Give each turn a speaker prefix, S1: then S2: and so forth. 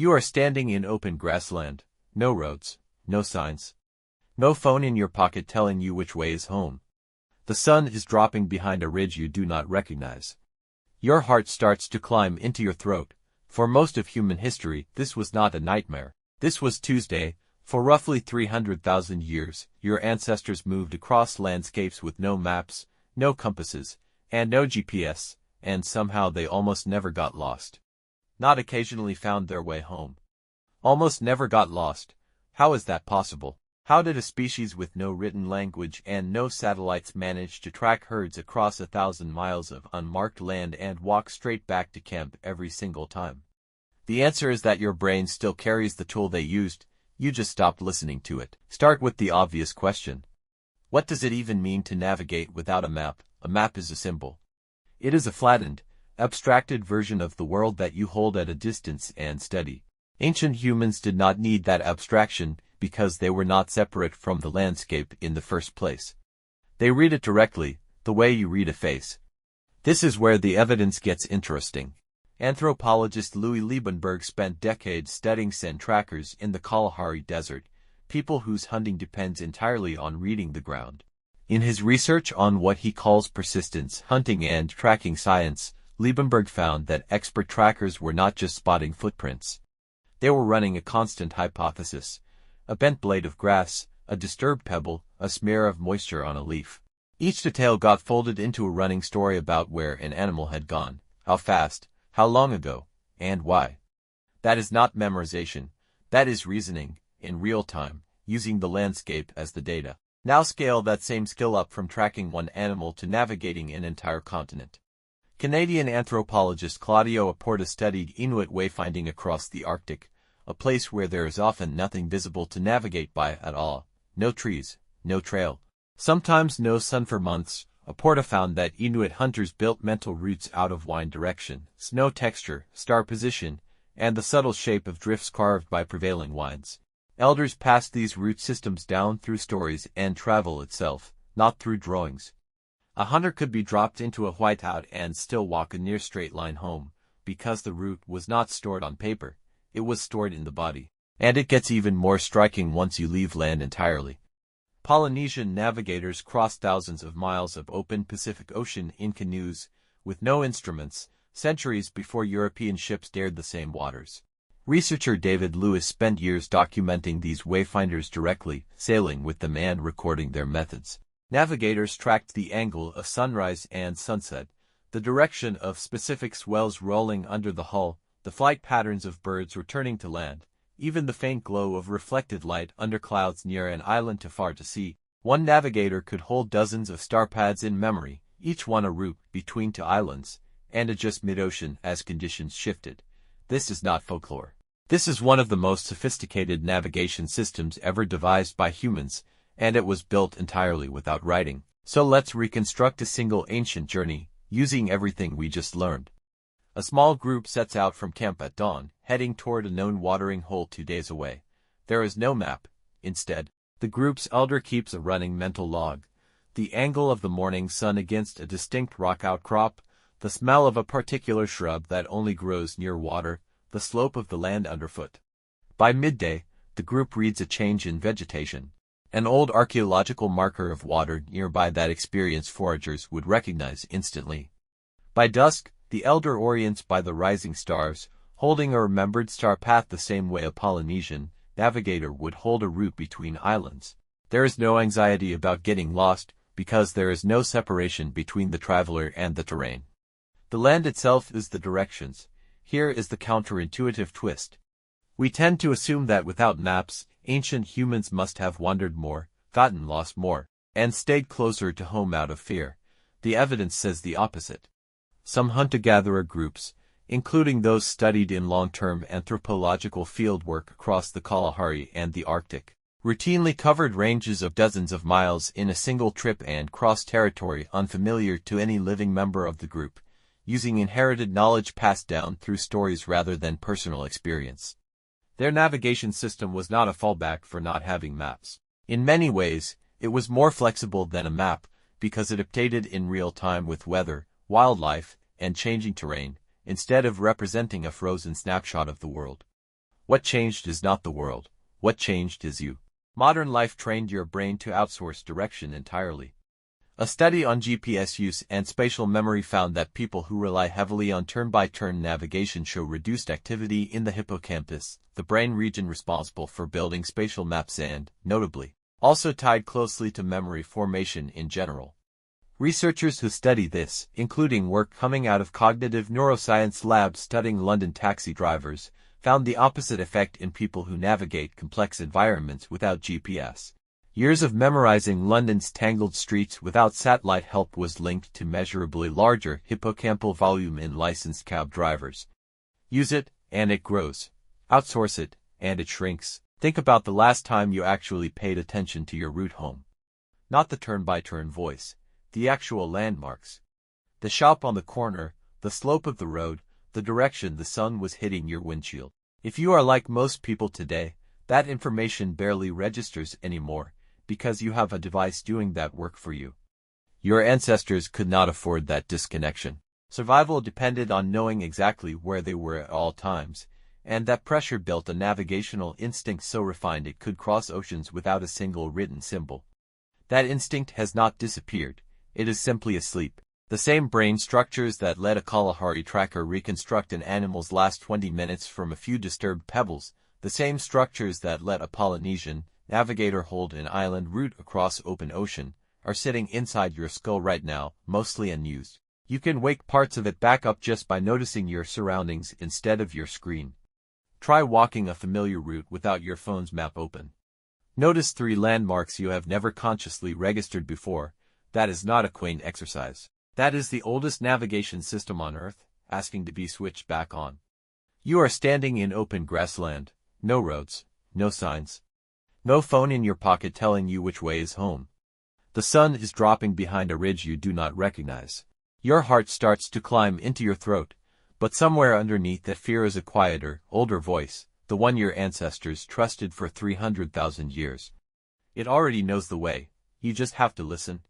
S1: You are standing in open grassland, no roads, no signs. No phone in your pocket telling you which way is home. The sun is dropping behind a ridge you do not recognize. Your heart starts to climb into your throat. For most of human history, this was not a nightmare. This was Tuesday. For roughly 300,000 years, your ancestors moved across landscapes with no maps, no compasses, and no GPS, and somehow they almost never got lost. Not occasionally found their way home. Almost never got lost. How is that possible? How did a species with no written language and no satellites manage to track herds across 1,000 miles of unmarked land and walk straight back to camp every single time? The answer is that your brain still carries the tool they used, you just stopped listening to it. Start with the obvious question. What does it even mean to navigate without a map? A map is a symbol. It is a flattened, abstracted version of the world that you hold at a distance and study. Ancient humans did not need that abstraction because they were not separate from the landscape in the first place. They read it directly, the way you read a face. This is where the evidence gets interesting. Anthropologist Louis Liebenberg spent decades studying sand trackers in the Kalahari Desert, people whose hunting depends entirely on reading the ground. In his research on what he calls persistence hunting and tracking science, Liebenberg found that expert trackers were not just spotting footprints. They were running a constant hypothesis. A bent blade of grass, a disturbed pebble, a smear of moisture on a leaf. Each detail got folded into a running story about where an animal had gone, how fast, how long ago, and why. That is not memorization. That is reasoning, in real time, using the landscape as the data. Now scale that same skill up from tracking one animal to navigating an entire continent. Canadian anthropologist Claudio Aporta studied Inuit wayfinding across the Arctic, a place where there is often nothing visible to navigate by at all. No trees, no trail. Sometimes no sun for months. Aporta found that Inuit hunters built mental routes out of wind direction, snow texture, star position, and the subtle shape of drifts carved by prevailing winds. Elders passed these route systems down through stories and travel itself, not through drawings. A hunter could be dropped into a whiteout and still walk a near straight line home, because the route was not stored on paper, it was stored in the body. And it gets even more striking once you leave land entirely. Polynesian navigators crossed thousands of miles of open Pacific Ocean in canoes, with no instruments, centuries before European ships dared the same waters. Researcher David Lewis spent years documenting these wayfinders directly, sailing with them and recording their methods. Navigators tracked the angle of sunrise and sunset, the direction of specific swells rolling under the hull, the flight patterns of birds returning to land, even the faint glow of reflected light under clouds near an island too far to see. One navigator could hold dozens of star pads in memory, each one a route between two islands, and adjust mid-ocean as conditions shifted. This is not folklore. This is one of the most sophisticated navigation systems ever devised by humans, and it was built entirely without writing. So let's reconstruct a single ancient journey, using everything we just learned. A small group sets out from camp at dawn, heading toward a known watering hole 2 days away. There is no map. Instead, the group's elder keeps a running mental log. The angle of the morning sun against a distinct rock outcrop, the smell of a particular shrub that only grows near water, the slope of the land underfoot. By midday, the group reads a change in vegetation, an old archaeological marker of water nearby that experienced foragers would recognize instantly. By dusk, the elder orients by the rising stars, holding a remembered star path the same way a Polynesian navigator would hold a route between islands. There is no anxiety about getting lost, because there is no separation between the traveler and the terrain. The land itself is the directions. Here is the counterintuitive twist. We tend to assume that without maps, ancient humans must have wandered more, gotten lost more, and stayed closer to home out of fear. The evidence says the opposite. Some hunter-gatherer groups, including those studied in long-term anthropological fieldwork across the Kalahari and the Arctic, routinely covered ranges of dozens of miles in a single trip and crossed territory unfamiliar to any living member of the group, using inherited knowledge passed down through stories rather than personal experience. Their navigation system was not a fallback for not having maps. In many ways, it was more flexible than a map, because it updated in real time with weather, wildlife, and changing terrain, instead of representing a frozen snapshot of the world. What changed is not the world. What changed is you. Modern life trained your brain to outsource direction entirely. A study on GPS use and spatial memory found that people who rely heavily on turn-by-turn navigation show reduced activity in the hippocampus, the brain region responsible for building spatial maps and, notably, also tied closely to memory formation in general. Researchers who study this, including work coming out of cognitive neuroscience labs studying London taxi drivers, found the opposite effect in people who navigate complex environments without GPS. Years of memorizing London's tangled streets without satellite help was linked to measurably larger hippocampal volume in licensed cab drivers. Use it, and it grows. Outsource it, and it shrinks. Think about the last time you actually paid attention to your route home. Not the turn-by-turn voice, the actual landmarks. The shop on the corner, the slope of the road, the direction the sun was hitting your windshield. If you are like most people today, that information barely registers anymore, because you have a device doing that work for you. Your ancestors could not afford that disconnection. Survival depended on knowing exactly where they were at all times, and that pressure built a navigational instinct so refined it could cross oceans without a single written symbol. That instinct has not disappeared, it is simply asleep. The same brain structures that let a Kalahari tracker reconstruct an animal's last 20 minutes from a few disturbed pebbles, the same structures that let a Polynesian navigator hold an island route across open ocean, are sitting inside your skull right now, mostly unused. You can wake parts of it back up just by noticing your surroundings instead of your screen. Try walking a familiar route without your phone's map open. Notice 3 landmarks you have never consciously registered before. That is not a quaint exercise. That is the oldest navigation system on Earth, asking to be switched back on. You are standing in open grassland, no roads, no signs. No phone in your pocket telling you which way is home. The sun is dropping behind a ridge you do not recognize. Your heart starts to climb into your throat, but somewhere underneath that fear is a quieter, older voice, the one your ancestors trusted for 300,000 years. It already knows the way, you just have to listen.